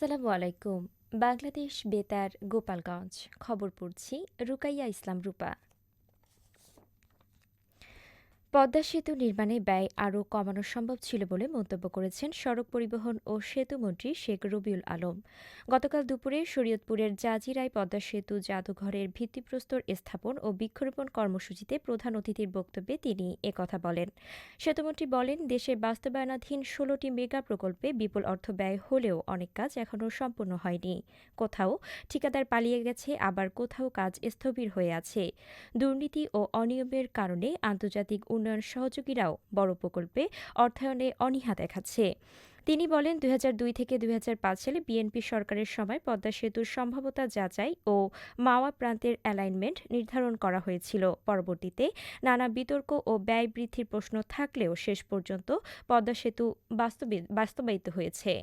আসসালামু আলাইকুম। বাংলাদেশ বেতার গোপালগঞ্জ খবর পড়ছি রুকাইয়া ইসলাম রূপা। পদ্মা সেতু নির্মাণে ব্যয় আরও কমানো সম্ভব ছিল বলে মন্তব্য করেছেন সড়ক পরিবহন ও সেতুমন্ত্রী শেখ রবিউল আলম। গতকাল দুপুরে শরীয়তপুরের জাজিরায় পদ্মা সেতু জাদুঘরের ভিত্তিপ্রস্তর স্থাপন ও বৃক্ষরোপণ কর্মসূচিতে প্রধান অতিথির বক্তব্যে তিনি একথা বলেন। সেতুমন্ত্রী বলেন, দেশে বাস্তবায়নাধীন ১৬টি মেগা প্রকল্পে বিপুল অর্থ ব্যয় হলেও অনেক কাজ এখনও সম্পূর্ণ হয়নি। কোথাও ঠিকাদার পালিয়ে গেছে, আবার কোথাও কাজ স্থবির হয়ে আছে। দুর্নীতি ও অনিয়মের কারণে আন্তর্জাতিক উন্নয়ন সহযোগীরাও বড় প্রকল্পে অর্থায়নে অনীহা দেখাচ্ছে। তিনি বলেন, ২০০২ থেকে ২০০৫ সালে বিএনপি সরকারের সময় পদ্মা সেতুর সম্ভাব্যতা যাচাই ও মাওয়া প্রান্তের অ্যালাইনমেন্ট নির্ধারণ করা হয়েছিল। পরবর্তীতে নানা বিতর্ক ও ব্যয় বৃদ্ধির প্রশ্ন থাকলেও শেষ পর্যন্ত পদ্মা সেতু বাস্তবায়িত হয়েছে।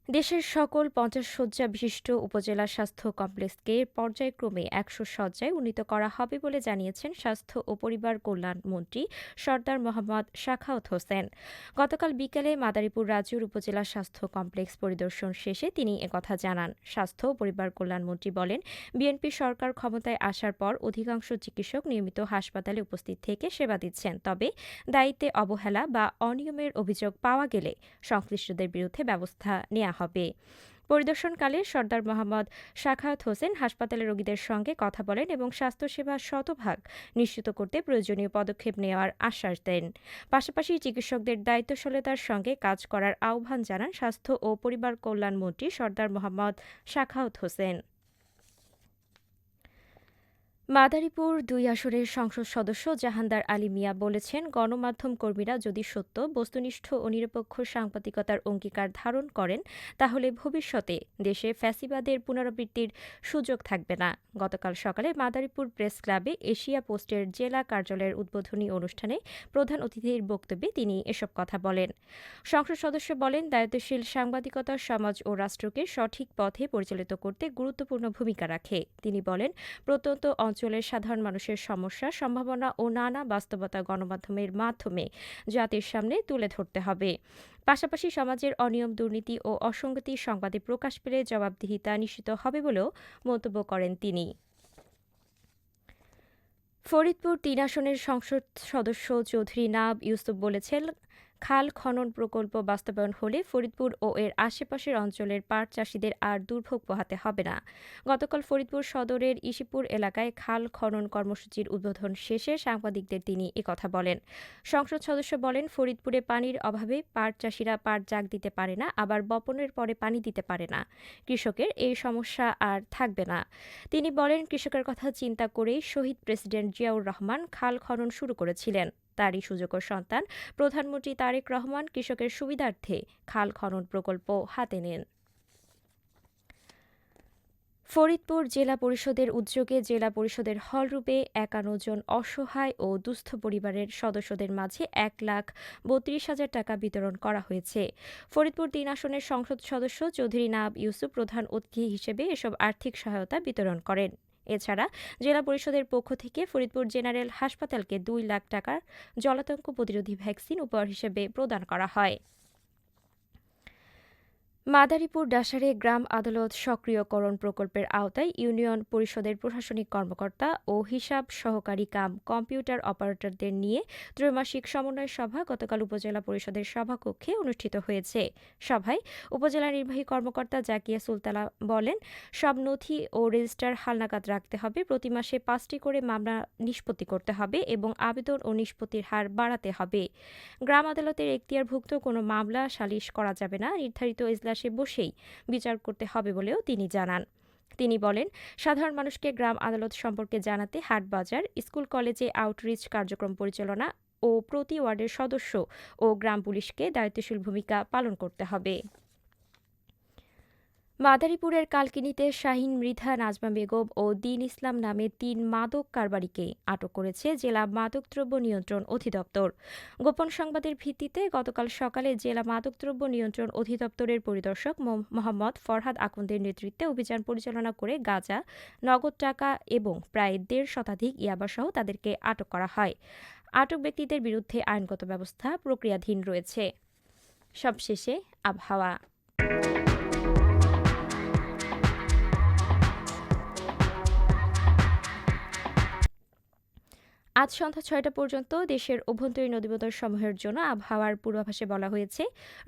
দেশের সকল ৫০ শয্যা বিশিষ্ট উপজেলা স্বাস্থ্য কমপ্লেক্সকে পর্যায়ক্রমে ১০০ শয্যায় উন্নীত করা হবে বলে জানিয়েছেন স্বাস্থ্য ও পরিবার কল্যাণ মন্ত্রী সরদার মোহাম্মদ সাখাওয়াত হোসেন। গতকাল বিকেলে মাদারীপুর রাজুর উপজেলা স্বাস্থ্য কমপ্লেক্স পরিদর্শন শেষে তিনি একথা জানান। স্বাস্থ্য ও পরিবার কল্যাণ মন্ত্রী বলেন, বিএনপি সরকার ক্ষমতায় আসার পর অধিকাংশ চিকিৎসক নিয়মিত হাসপাতালে উপস্থিত থেকে সেবা দিচ্ছেন। তবে দায়িত্বে অবহেলা বা অনিয়মের অভিযোগ পাওয়া গেলে সংশ্লিষ্টদের বিরুদ্ধে ব্যবস্থা নেওয়া হবে। পরিদর্শনকালে সরদার মোহাম্মদ সাখাওয়াত হোসেন হাসপাতালে রোগীদের সঙ্গে কথা বলেন এবং স্বাস্থ্যসেবা শতভাগ নিশ্চিত করতে প্রয়োজনীয় পদক্ষেপ নেওয়ার আশ্বাস দেন। পাশাপাশি চিকিৎসকদের দায়িত্বশীলতার সঙ্গে কাজ করার আহ্বান জানান স্বাস্থ্য ও পরিবার কল্যাণ মন্ত্রী সরদার মোহাম্মদ সাখাওয়াত হোসেন। মাদারীপুর ২ আসনের সংসদ সদস্য জাহানদার আলী মিয়া বলেছেন, গণমাধ্যম কর্মীরা যদি সত্য, বস্তুনিষ্ঠ ও নিরপেক্ষ সাংবাদিকতার অঙ্গীকার ধারণ করেন, তাহলে ভবিষ্যতে দেশে ফ্যাসিবাদের পুনরাবৃত্তির সুযোগ থাকবে না। গতকাল সকালে মাদারীপুর প্রেস ক্লাবে এশিয়া পোস্টের জেলা কার্যালয়ের উদ্বোধনী অনুষ্ঠানে প্রধান অতিথির বক্তব্যে তিনি এসব কথা বলেন। সংসদ সদস্য বলেন, দায়িত্বশীল সাংবাদিকতা সমাজ ও রাষ্ট্রকে সঠিক পথে পরিচালিত করতে গুরুত্বপূর্ণ ভূমিকা রাখে। তিনি বলেন, প্রত্যন্ত অঞ্চলের সাধারণ মানুষের সমস্যা, সম্ভাবনা ও নানা বাস্তবতা গণমাধ্যমের মাধ্যমে জাতির সামনে তুলে ধরতে হবে। পাশাপাশি সমাজের অনিয়ম, দুর্নীতি ও অসঙ্গতি সংবাদে প্রকাশ পেলে জবাবদিহিতা নিশ্চিত হবে বলেও মন্তব্য করেন তিনি। ফরিদপুর ৩ আসনের সংসদ সদস্য চৌধুরী নাব ইউসুফ বলেছেন, খাল খনন প্রকল্প বাস্তবায়ন হলে ফরিদপুর ও এর আশেপাশের অঞ্চলের পাট চাষিদের আর দুর্ভোগ পোহাতে হবে না। গতকাল ফরিদপুর সদরের ইসিপুর এলাকায় খাল খনন কর্মসূচির উদ্বোধন শেষে সাংবাদিকদের তিনি একথা বলেন। সংসদ সদস্য বলেন, ফরিদপুরে পানির অভাবে পাট চাষিরা পাট জাগ দিতে পারে না, আবার বপনের পরে পানি দিতে পারে না। কৃষকের এই সমস্যা আর থাকবে না। তিনি বলেন, কৃষকের কথা চিন্তা করেই শহীদ প্রেসিডেন্ট জিয়াউর রহমান খাল খনন শুরু করেছিলেন। তারই সুযোগ্য সন্তান প্রধানমন্ত্রী তারেক রহমান কৃষকের সুবিধার্থে খাল খনন প্রকল্প হাতে নেন। ফরিদপুর জেলা পরিষদের উদ্যোগে জেলা পরিষদের হলরুমে ৫১ জন অসহায় ও দুস্থ পরিবারের সদস্যদের মাঝে ১,৩২,০০০ টাকা বিতরণ করা হয়েছে। ফরিদপুর ৩ আসনের সংসদ সদস্য চৌধুরী নাব ইউসুফ প্রধান অতিথি হিসেবে এসব আর্থিক সহায়তা বিতরণ করেন। এছাড়া জেলা পরিষদের পক্ষ থেকে ফরিদপুর জেনারেল হাসপাতালকে ২ লাখ টাকার জলাতঙ্ক প্রতিরোধী ভ্যাকসিন উপহার হিসেবে প্রদান করা হয়। মাদারীপুর ডাসারে গ্রাম আদালত সক্রিয়করণ প্রকল্পের আওতায় ইউনিয়ন পরিষদের প্রশাসনিক কর্মকর্তা ও হিসাব সহকারী কাম কম্পিউটার অপারেটরদের নিয়ে ত্রৈমাসিক সমন্বয় সভা গতকাল উপজেলা পরিষদের সভাকক্ষে অনুষ্ঠিত হয়েছে। সভায় উপজেলা নির্বাহী কর্মকর্তা জাকিয়া সুলতানা বলেন, সব নথি ও রেজিস্টার হালনাগাদ রাখতে হবে, প্রতি মাসে ৫টি করে মামলা নিষ্পত্তি করতে হবে এবং আবেদন ও নিষ্পত্তির হার বাড়াতে হবে। গ্রাম আদালতের এখতিয়ারভুক্ত কোনো মামলা সালিশ করা যাবে না, নির্ধারিত এজলাসে বসেই বিচার করতে হবে বলেও তিনি জানান। তিনি বলেন, সাধারণ মানুষকে গ্রাম আদালত সম্পর্কে জানাতে হাটবাজার, স্কুল কলেজে আউটরিচ কার্যক্রম পরিচালনা ও প্রতি ওয়ার্ডের সদস্য ও গ্রাম পুলিশকে দায়িত্বশীল ভূমিকা পালন করতে হবে। মাদারীপুরের কালকিনিতে শাহীন মৃধা, নাজমা বেগম ও দীন ইসলাম নামে ৩ মাদক কারবারিকে আটক করেছে জেলা মাদকদ্রব্য নিয়ন্ত্রণ অধিদপ্তর। গোপন সংবাদের ভিত্তিতে গতকাল সকালে জেলা মাদকদ্রব্য নিয়ন্ত্রণ অধিদপ্তরের পরিদর্শক মোহাম্মদ ফরহাদ আকুন্দের নেতৃত্বে অভিযান পরিচালনা করে গাঁজা, নগদ টাকা এবং প্রায় ১.৫ শতাধিক ইয়াবাসহ তাদেরকে আটক করা হয়। আটক ব্যক্তিদের বিরুদ্ধে আইনগত ব্যবস্থা প্রক্রিয়াধীন রয়েছে। সবশেষে আবহাওয়া। আজ সন্ধ্যা ৬টা পর্যন্ত দেশের অভ্যন্তরীণ নদীবন্দরসমূহের জন্য আবহাওয়ার পূর্বাভাসে বলা হয়েছে,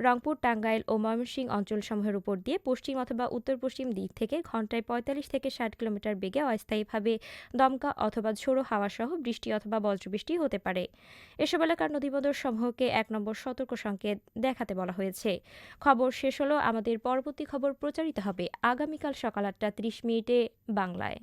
রংপুর, টাঙ্গাইল ও ময়মনসিংহ অঞ্চলসমূহের উপর দিয়ে পশ্চিম অথবা উত্তর-পশ্চিম দিক থেকে ঘন্টায় ৪৫ থেকে ৬০ কিলোমিটার বেগে অস্থায়ীভাবে দমকা অথবা ঝোড়ো হাওয়াসহ বৃষ্টি অথবা বজ্রবৃষ্টি হতে পারে। এসব এলাকার নদীবন্দরসমূহকে ১ নম্বর সতর্ক সংকেত দেখাতে বলা হয়েছে। খবর শেষ হলো। আমাদের পরবর্তী খবর প্রচারিত হবে আগামীকাল সকাল ৮টা ৩০ মিনিটে বাংলায়।